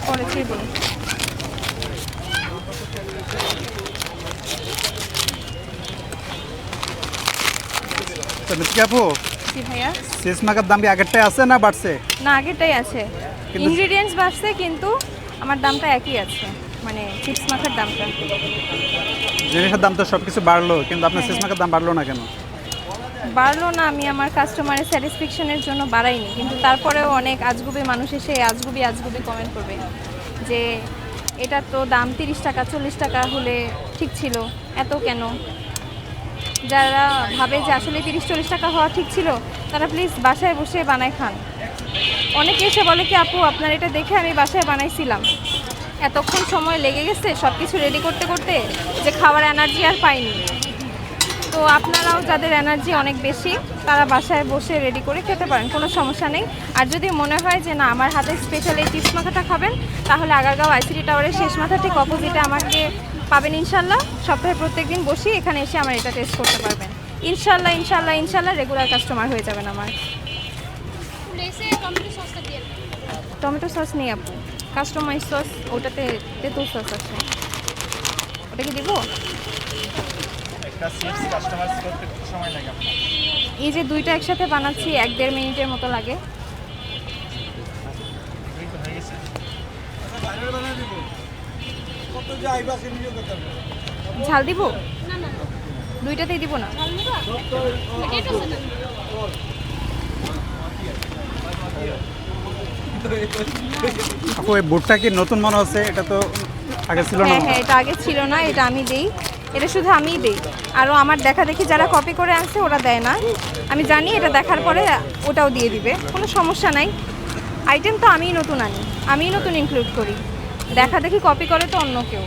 করেছি বলুন। তো মিষ্টি আপু, জি ভাইয়া। শেষ মাখার দাম কি আগেরটাই আছে না বাড়ছে? না, আগেরটাই আছে, কিন্তু- ইনগ্রিডিয়েন্টস বাড়ছে কিন্তু আমার দামটা একই আছে, মানে চিপস মাখার দামটা। জিনিসের দাম তো সব কিছু বাড়লো, কিন্তু আপনার শেষ মাখার দাম বাড়লো না কেন? বাড়লো না, আমি আমার কাস্টমারের স্যাটিসফ্যাকশনের জন্য বাড়াইনি, কিন্তু তারপরেও অনেক আজগুবি মানুষ এসে আজগুবি কমেন্ট করবে যে এটা তো দাম 30 টাকা 40 টাকা হলে ঠিক ছিল, এত কেন? যারা ভাবে যে আসলে 30-40 টাকা হওয়া ঠিক ছিল, তারা প্লিজ বাসায় বসে বানায় খান। অনেকে এসে বলে কি আপু আপনার এটা দেখে আমি বাসায় বানাইছিলাম, এতক্ষণ সময় লেগে গেছে সব কিছু রেডি করতে করতে যে খাওয়ার এনার্জি আর পাইনি। তো আপনারাও যাদের এনার্জি অনেক বেশি, তারা বাসায় বসে রেডি করে খেতে পারেন, কোনো সমস্যা নেই। আর যদি মনে হয় যে না আমার হাতে স্পেশাল এই চিপস মাখাটা খাবেন, তাহলে আগারগাঁও আইসিটি টাওয়ারের শেষ মাথা ঠিক অপোজিটে আমাকে পাবেন ইনশাল্লাহ। সপ্তাহে প্রত্যেক দিন বসি, এখানে এসে আমার এটা টেস্ট করতে পারবেন ইনশাল্লাহ। ইনশাল্লাহ ইনশাল্লাহ রেগুলার কাস্টমার হয়ে যাবেন আমার। টমেটো সস নেই আপু, কাস্টমাইজ সস, ওটাতে তেঁতুল সস আছে, ওটা কি দিব? এই যে দুইটা একসাথে বানাচ্ছি 1-1.5 মিনিটের মতো লাগে। ঝাল দিব? দুইটাতেই দিব না? আপু এই বুটটা কি নতুন মনে হচ্ছে? এটা তো আগে ছিল না। হ্যাঁ হ্যাঁ, এটা আগে ছিল না, এটা আমি দেই, এটা শুধু আমিই দেই। আরও আমার দেখা দেখি যারা কপি করে আনছে ওরা দেয় না, আমি জানি এটা দেখার পরে ওটাও দিয়ে দিবে, কোনো সমস্যা নাই। আইটেম তো আমিই নতুন আনি, আমিই নতুন ইনক্লুড করি, দেখা দেখি কপি করে তো অন্য কেউ।